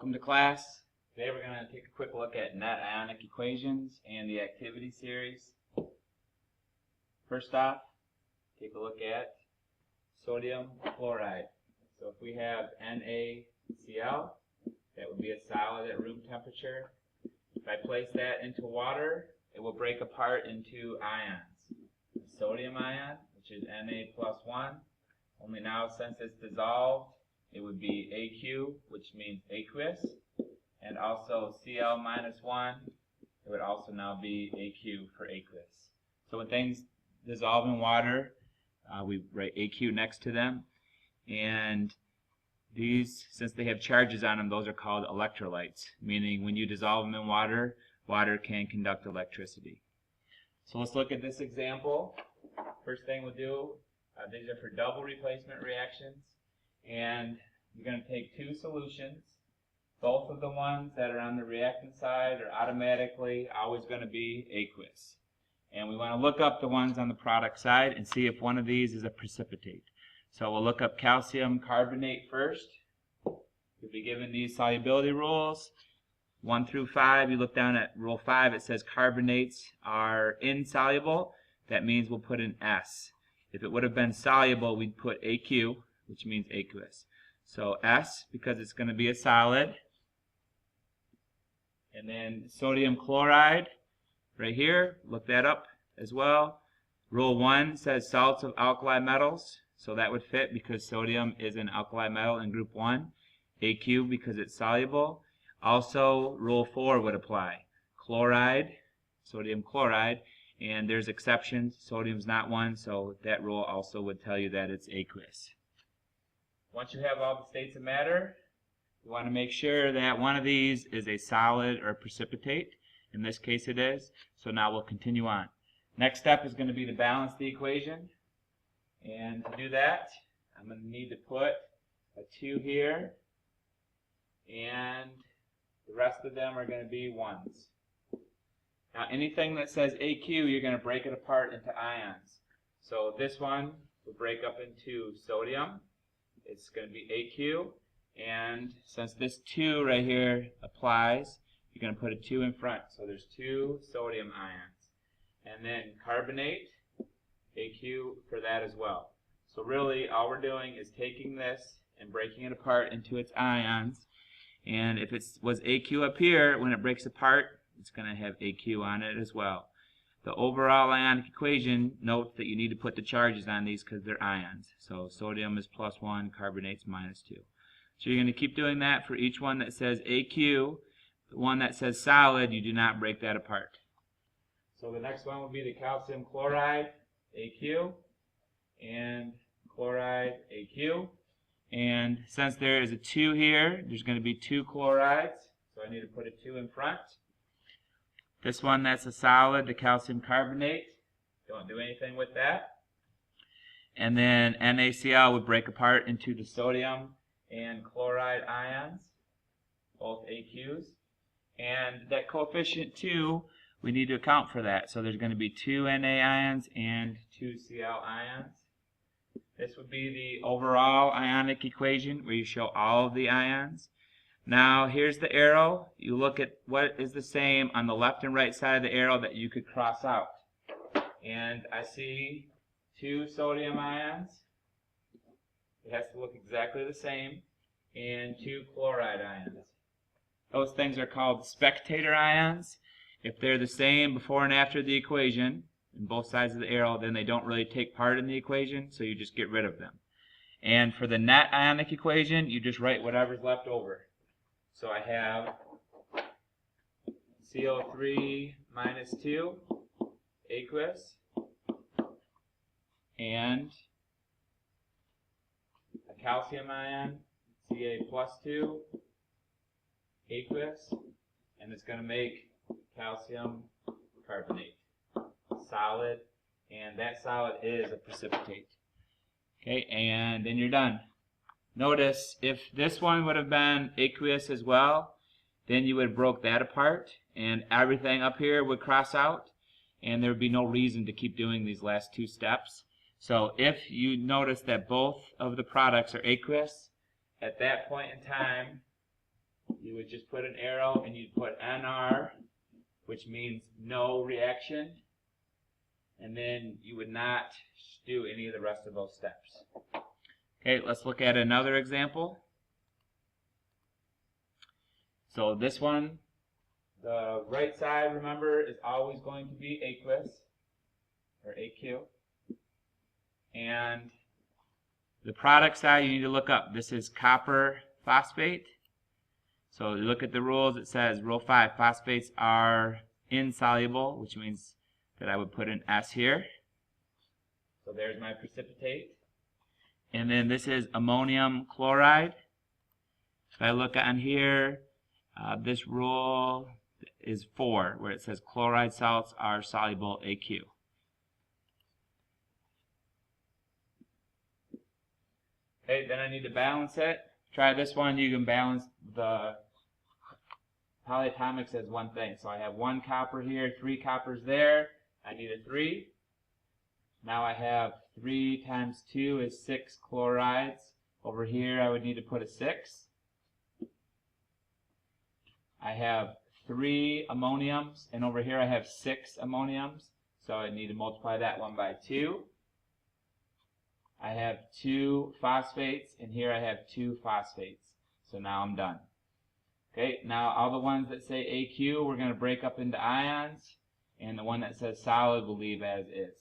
Welcome to class. Today we're going to take a quick look at net ionic equations and the activity series. First off, take a look at sodium chloride. So if we have NaCl, that would be a solid at room temperature. If I place that into water, it will break apart into ions. The sodium ion, which is Na+1, only now since it's dissolved, it would be AQ, which means aqueous, and also Cl-1, it would also now be AQ for aqueous. So when things dissolve in water, we write AQ next to them, and these, since they have charges on them, those are called electrolytes, meaning when you dissolve them in water, water can conduct electricity. So let's look at this example. First thing we'll do, these are for double replacement reactions. And you're going to take two solutions. Both of the ones that are on the reactant side are automatically always going to be aqueous. And we want to look up the ones on the product side and see if one of these is a precipitate. So we'll look up calcium carbonate first. You'll be given these solubility rules. 1 through 5, you look down at rule 5, it says carbonates are insoluble. That means we'll put an S. If it would have been soluble, we'd put AQ, which means aqueous. So S, because it's going to be a solid. And then sodium chloride, right here, look that up as well. Rule 1 says salts of alkali metals, so that would fit because sodium is an alkali metal in group 1. AQ because it's soluble. Also, rule 4 would apply. Chloride, sodium chloride, and there's exceptions. Sodium's not one, so that rule also would tell you that it's aqueous. Once you have all the states of matter, you want to make sure that one of these is a solid or precipitate. In this case it is. So now we'll continue on. Next step is going to be to balance the equation. And to do that, I'm going to need to put a 2 here. And the rest of them are going to be 1s. Now anything that says AQ, you're going to break it apart into ions. So this one will break up into sodium. It's going to be AQ, and since this 2 right here applies, you're going to put a 2 in front. So there's 2 sodium ions. And then carbonate, AQ for that as well. So really all we're doing is taking this and breaking it apart into its ions. And if it was AQ up here, when it breaks apart, it's going to have AQ on it as well. The overall ionic equation notes that you need to put the charges on these because they're ions. So sodium is +1, carbonate's -2. So you're going to keep doing that for each one that says AQ. The one that says solid, you do not break that apart. So the next one will be the calcium chloride, AQ, and chloride, AQ. And since there is a 2 here, there's going to be 2 chlorides. So I need to put a 2 in front. This one that's a solid, the calcium carbonate, don't do anything with that. And then NaCl would break apart into the sodium and chloride ions, both AQs. And that coefficient 2, we need to account for that. So there's going to be 2 Na ions and 2 Cl ions. This would be the overall ionic equation where you show all of the ions. Now here's the arrow. You look at what is the same on the left and right side of the arrow that you could cross out. And I see 2 sodium ions. It has to look exactly the same. And 2 chloride ions. Those things are called spectator ions. If they're the same before and after the equation, on both sides of the arrow, then they don't really take part in the equation, so you just get rid of them. And for the net ionic equation, you just write whatever's left over. So I have CO3 -2, aqueous, and a calcium ion, Ca+2, aqueous, and it's going to make calcium carbonate, solid, and that solid is a precipitate. Okay, and then you're done. Notice if this one would have been aqueous as well, then you would have broke that apart and everything up here would cross out and there would be no reason to keep doing these last 2 steps. So if you notice that both of the products are aqueous, at that point in time you would just put an arrow and you'd put NR, which means no reaction, and then you would not do any of the rest of those steps. Okay, let's look at another example. So this one, the right side, remember, is always going to be aqueous, or AQ. And the product side you need to look up. This is copper phosphate. So you look at the rules, it says rule 5, phosphates are insoluble, which means that I would put an S here. So there's my precipitate. And then this is ammonium chloride. If I look on here, this rule is 4, where it says chloride salts are soluble AQ. Okay, then I need to balance it. Try this one. You can balance the polyatomics as one thing. So I have 1 copper here, 3 coppers there. I need a 3. Now I have 3 times 2 is 6 chlorides. Over here I would need to put a 6. I have 3 ammoniums, and over here I have 6 ammoniums. So I need to multiply that one by 2. I have 2 phosphates, and here I have 2 phosphates. So now I'm done. Okay, now all the ones that say AQ we're going to break up into ions, and the one that says solid we'll leave as is.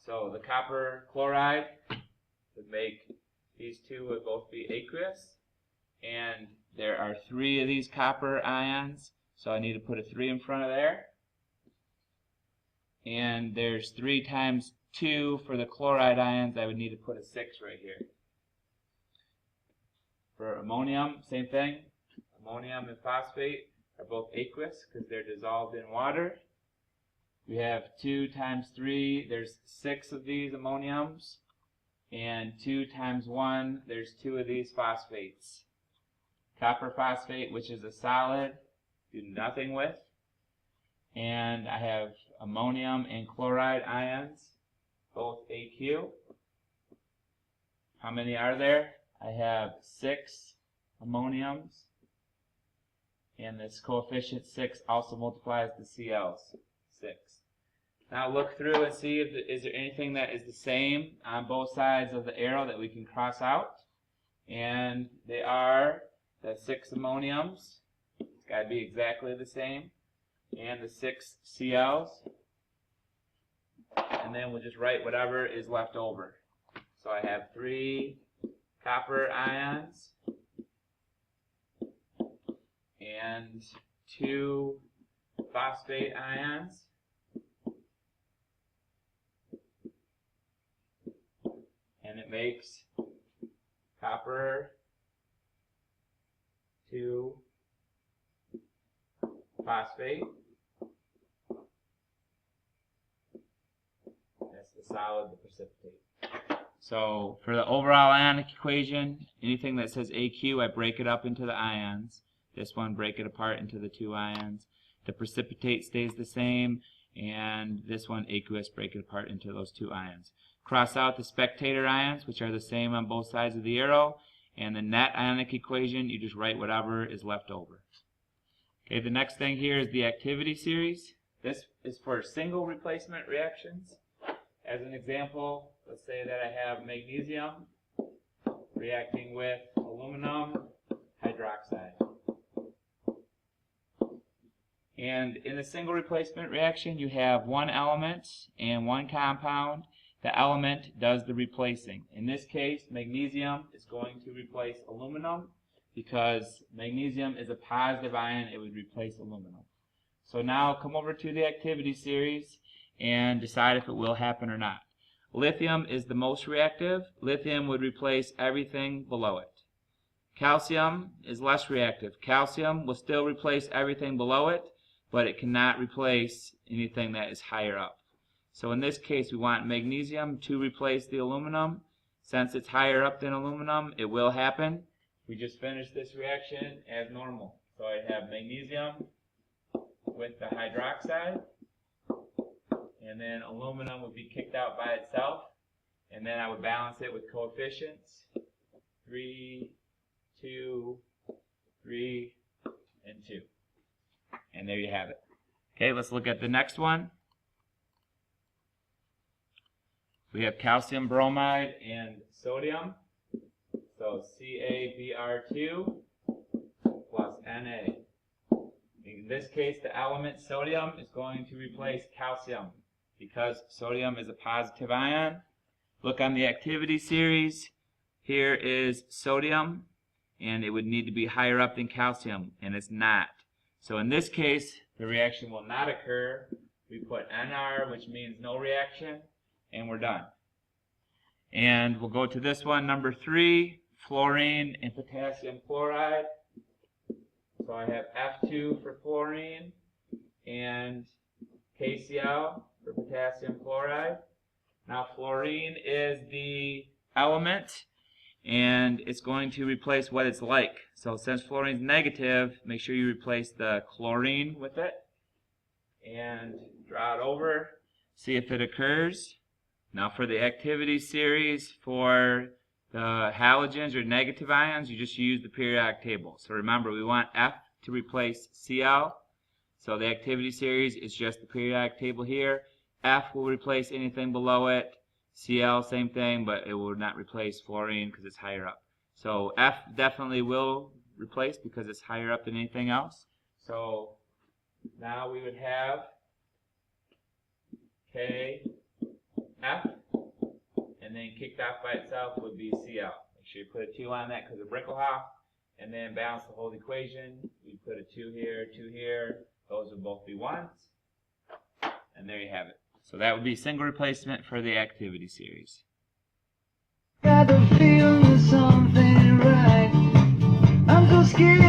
So the copper chloride would make these two would both be aqueous, and there are 3 of these copper ions, so I need to put a 3 in front of there. And there's 3 times 2 for the chloride ions, I would need to put a 6 right here. For ammonium, same thing. Ammonium and phosphate are both aqueous because they're dissolved in water. We have 2 times 3, there's 6 of these ammoniums. And 2 times 1, there's 2 of these phosphates. Copper phosphate, which is a solid, do nothing with. And I have ammonium and chloride ions, both AQ. How many are there? I have 6 ammoniums, and this coefficient 6 also multiplies the CLs, 6. Now look through and see if is there anything that is the same on both sides of the arrow that we can cross out. And they are the 6 ammoniums. It's got to be exactly the same. And the 6 CLs. And then we'll just write whatever is left over. So I have 3 copper ions and 2 phosphate ions. And it makes copper 2 phosphate. That's the solid, the precipitate. So for the overall ionic equation, anything that says AQ, I break it up into the ions. This one, break it apart into the 2 ions. The precipitate stays the same, and this one, aqueous, break it apart into those 2 ions. Cross out the spectator ions, which are the same on both sides of the arrow, and the net ionic equation, you just write whatever is left over. Okay, the next thing here is the activity series. This is for single replacement reactions. As an example, let's say that I have magnesium reacting with aluminum hydroxide. And in a single replacement reaction, you have 1 element and 1 compound. The element does the replacing. In this case, magnesium is going to replace aluminum because magnesium is a positive ion. It would replace aluminum. So now come over to the activity series and decide if it will happen or not. Lithium is the most reactive. Lithium would replace everything below it. Calcium is less reactive. Calcium will still replace everything below it, but it cannot replace anything that is higher up. So in this case, we want magnesium to replace the aluminum. Since it's higher up than aluminum, it will happen. We just finished this reaction as normal. So I have magnesium with the hydroxide, and then aluminum would be kicked out by itself, and then I would balance it with coefficients. 3, 2, 3, and 2. And there you have it. Okay, let's look at the next one. We have calcium bromide and sodium. So CaBr2 plus Na. In this case, the element sodium is going to replace calcium because sodium is a positive ion. Look on the activity series. Here is sodium, and it would need to be higher up than calcium, and it's not. So in this case, the reaction will not occur. We put Nr, which means no reaction, and we're done. And we'll go to this one, number 3, fluorine and potassium chloride. So I have F2 for fluorine and KCl for potassium chloride. Now fluorine is the element, and it's going to replace what it's like. So since fluorine is negative, make sure you replace the chlorine with it. And draw it over, see if it occurs. Now for the activity series, for the halogens or negative ions, you just use the periodic table. So remember, we want F to replace Cl. So the activity series is just the periodic table here. F will replace anything below it. Cl, same thing, but it will not replace fluorine because it's higher up. So F definitely will replace because it's higher up than anything else. So now we would have KF, and then kicked off by itself would be Cl. Make sure you put a 2 on that because of Brinkhoff, and then balance the whole equation. We put a 2 here, 2 here. Those would both be 1s, and there you have it. So that would be single replacement for the activity series. Got the feeling something right. I'm so scared.